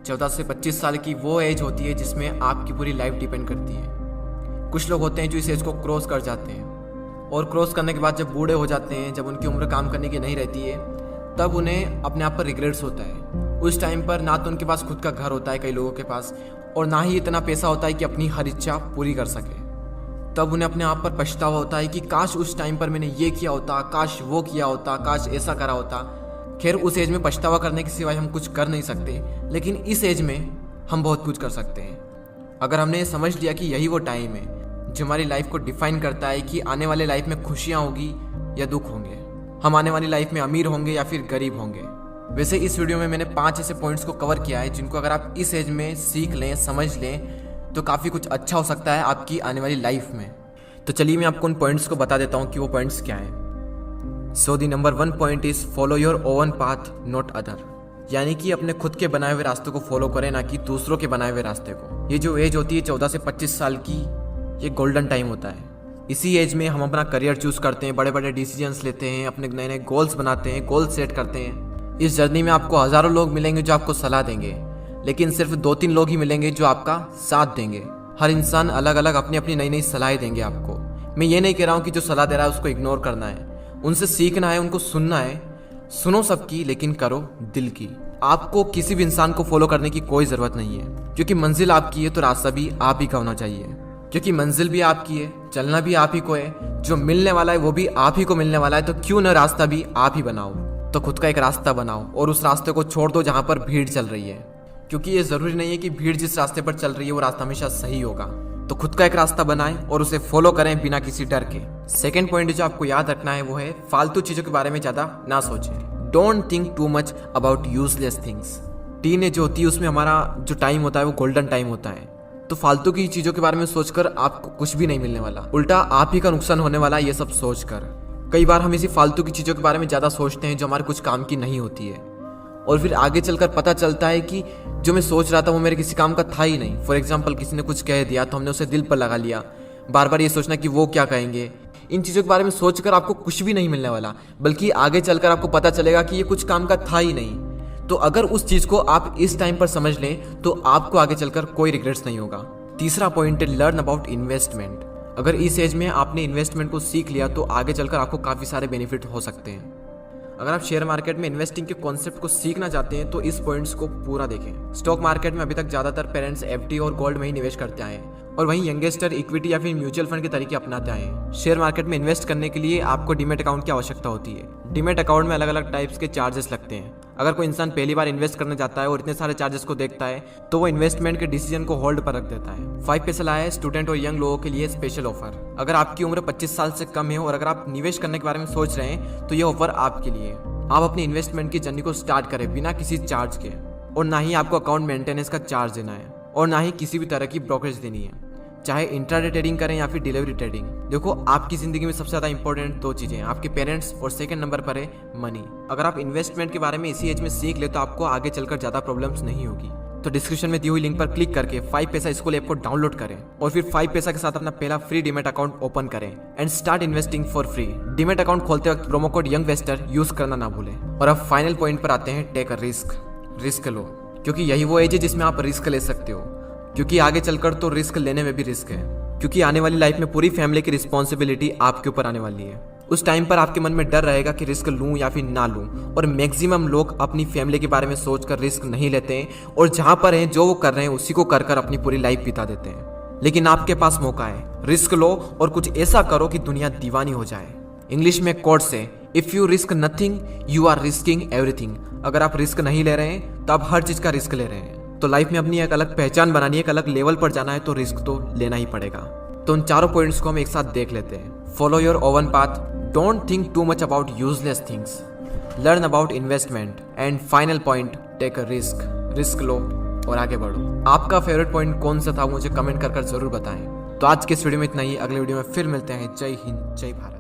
14 से 25 साल की वो एज होती है जिसमें आपकी पूरी लाइफ डिपेंड करती है। कुछ लोग होते हैं जो इस एज को क्रॉस कर जाते हैं और क्रॉस करने के बाद जब बूढ़े हो जाते हैं, जब उनकी उम्र काम करने की नहीं रहती है, तब उन्हें अपने आप पर रिग्रेट्स होता है। उस टाइम पर ना तो उनके पास खुद का घर होता है कई लोगों के पास, और ना ही इतना पैसा होता है कि अपनी हर इच्छा पूरी कर सके। तब उन्हें अपने आप पर पछतावा होता है कि काश उस टाइम पर मैंने ये किया होता, काश वो किया होता, काश ऐसा करा होता। खैर, उस एज में पछतावा करने के सिवाय हम कुछ कर नहीं सकते, लेकिन इस एज में हम बहुत कुछ कर सकते हैं। अगर हमने ये समझ लिया कि यही वो टाइम है जो हमारी लाइफ को डिफाइन करता है कि आने वाले लाइफ में खुशियाँ होगी या दुख होंगे, हम आने वाली लाइफ में अमीर होंगे या फिर गरीब होंगे। वैसे इस वीडियो में मैंने 5 ऐसे पॉइंट्स को कवर किया है जिनको अगर आप इस एज में सीख लें, समझ लें, तो काफ़ी कुछ अच्छा हो सकता है आपकी आने वाली लाइफ में। तो चलिए मैं आपको उन पॉइंट्स को बता देता हूँ कि वो पॉइंट्स क्या हैं। So the number 1 point is follow your own path not other, यानी कि अपने खुद के बनाए हुए रास्ते को फॉलो करें, ना कि दूसरों के बनाए हुए रास्ते को। ये जो एज होती है 14 से 25 साल की, ये गोल्डन टाइम होता है। इसी एज में हम अपना करियर चूज करते हैं, बड़े बड़े डिसीजंस लेते हैं, अपने नए नए गोल्स बनाते हैं, गोल सेट करते हैं। इस जर्नी में आपको हज़ारों लोग मिलेंगे जो आपको सलाह देंगे, लेकिन सिर्फ 2-3 लोग ही मिलेंगे जो आपका साथ देंगे। हर इंसान अलग अलग अपनी अपनी नई नई सलाहें देंगे आपको। मैं ये नहीं कह रहा हूँ कि जो सलाह दे रहा है उसको इग्नोर करना है, उनसे सीखना है, उनको सुनना है। सुनो सबकी, लेकिन करो दिल की। आपको किसी भी इंसान को फॉलो करने की कोई ज़रूरत नहीं है, क्योंकि मंजिल आपकी है तो रास्ता भी आप ही का होना चाहिए। क्योंकि मंजिल भी आपकी है, चलना भी आप ही को है, जो मिलने वाला है वो भी आप ही को मिलने वाला है। तो क्यों न रास्ता भी आप ही बनाओ। तो खुद का एक रास्ता बनाओ और उस रास्ते को छोड़ दो जहाँ पर भीड़ चल रही है, क्योंकि ये ज़रूरी नहीं है कि भीड़ जिस रास्ते पर चल रही है वो रास्ता हमेशा सही होगा। तो खुद का एक रास्ता बनाएं और उसे फॉलो करें बिना किसी डर के। सेकेंड पॉइंट जो आपको याद रखना है वो है फालतू चीज़ों के बारे में ज़्यादा ना सोचें। Don't think too much about useless things. Teenage जो होती है उसमें हमारा जो टाइम होता है वो गोल्डन टाइम होता है। तो फालतू की चीज़ों के बारे में सोचकर आपको कुछ भी नहीं मिलने वाला, उल्टा आप ही का नुकसान होने वाला है ये सब सोचकर। कई बार हम इसी फालतू की चीज़ों के बारे में ज़्यादा सोचते हैं जो हमारे कुछ काम की नहीं होती है, और फिर आगे चलकर पता चलता है कि जो मैं सोच रहा था वो मेरे किसी काम का था ही नहीं। फॉर एग्जाम्पल, किसी ने कुछ कह दिया तो हमने उसे दिल पर लगा लिया, बार बार ये सोचना कि वो क्या कहेंगे। इन चीज़ों के बारे में सोचकर आपको कुछ भी नहीं मिलने वाला, बल्कि आगे चलकर आपको पता चलेगा कि ये कुछ काम का था ही नहीं। तो अगर उस चीज़ को आप इस टाइम पर समझ लें तो आपको आगे चलकर कोई रिग्रेट्स नहीं होगा। तीसरा पॉइंट है लर्न अबाउट इन्वेस्टमेंट। अगर इस एज में आपने इन्वेस्टमेंट को सीख लिया तो आगे चलकर आपको काफ़ी सारे बेनिफिट हो सकते हैं। अगर आप शेयर मार्केट में इन्वेस्टिंग के कॉन्सेप्ट को सीखना चाहते हैं तो इस पॉइंट्स को पूरा देखें। स्टॉक मार्केट में अभी तक ज़्यादातर पेरेंट्स एफडी और गोल्ड में ही निवेश करते आए हैं, और वहीं यंगेस्टर इक्विटी या फिर म्यूचुअल फंड के तरीके अपनाते आए हैं। शेयर मार्केट में इन्वेस्ट करने के लिए आपको डीमेट अकाउंट की आवश्यकता होती है। डीमेट अकाउंट में अलग अलग टाइप्स के चार्जेस लगते हैं। अगर कोई इंसान पहली बार इन्वेस्ट करने जाता है और इतने सारे चार्जेस को देखता है तो वो इन्वेस्टमेंट के डिसीजन को होल्ड पर रख देता है। 5 पैसा लाया है स्टूडेंट और यंग लोगों के लिए स्पेशल ऑफर। अगर आपकी उम्र 25 साल से कम है और अगर आप निवेश करने के बारे में सोच रहे हैं तो ये ऑफर आपके लिए है। आप अपनी इन्वेस्टमेंट की जर्नी को स्टार्ट करें बिना किसी चार्ज के, और ना ही आपको अकाउंट मेंटेनेंस का चार्ज देना है, और ना ही किसी भी तरह की ब्रोकरेज देनी है, चाहे इंट्राडे ट्रेडिंग करें या फिर डिलीवरी ट्रेडिंग। देखो, आपकी जिंदगी में सबसे ज़्यादा इंपॉर्टेंट 2 चीज़ें हैं, आपके पेरेंट्स, और सेकंड नंबर पर है मनी। अगर आप इन्वेस्टमेंट के बारे में इसी एज में सीख ले तो आपको आगे चलकर ज़्यादा प्रॉब्लम्स नहीं होगी। तो डिस्क्रिप्शन में दी हुई लिंक पर क्लिक करके 5 पैसा स्कूल ऐप को डाउनलोड करें और फिर 5 पैसा के साथ अपना पहला फ्री डीमेट अकाउंट ओपन करें and start investing for free. Demat account खोलते वक्त प्रोमो कोड यंगवेस्टर यूज करना ना भूलें। और अब फाइनल पॉइंट पर आते हैं, टेक अ रिस्क। रिस्क लो, क्योंकि यही वो एज है जिसमें आप रिस्क ले सकते हो, क्योंकि आगे चलकर तो रिस्क लेने में भी रिस्क है, क्योंकि आने वाली लाइफ में पूरी फैमिली की रिस्पॉन्सिबिलिटी आपके ऊपर आने वाली है। उस टाइम पर आपके मन में डर रहेगा कि रिस्क लूं या फिर ना लूं, और मैक्सिमम लोग अपनी फैमिली के बारे में सोचकर रिस्क नहीं लेते हैं, और जहां पर हैं जो वो कर रहे हैं उसी को कर कर अपनी पूरी लाइफ बिता देते हैं। लेकिन आपके पास मौका है, रिस्क लो और कुछ ऐसा करो कि दुनिया दीवानी हो जाए। इंग्लिश में कोट्स है, if you risk nothing you are risking everything. अगर आप रिस्क नहीं ले रहे हैं तो आप हर चीज का रिस्क ले रहे हैं। तो लाइफ में अपनी एक अलग पहचान बनानी है, एक अलग लेवल पर जाना है तो रिस्क तो लेना ही पड़ेगा। तो उन चारों पॉइंट्स को हम एक साथ देख लेते हैं। Follow your own path, don't think too much about useless things, learn about investment, and final point, take a risk. Risk लो और आगे बढ़ो। आपका फेवरेट पॉइंट कौन सा था मुझे कमेंट कर जरूर बताएं। तो आज के इस वीडियो में इतना ही, अगले वीडियो में फिर मिलते हैं। जय हिंद, जय भारत।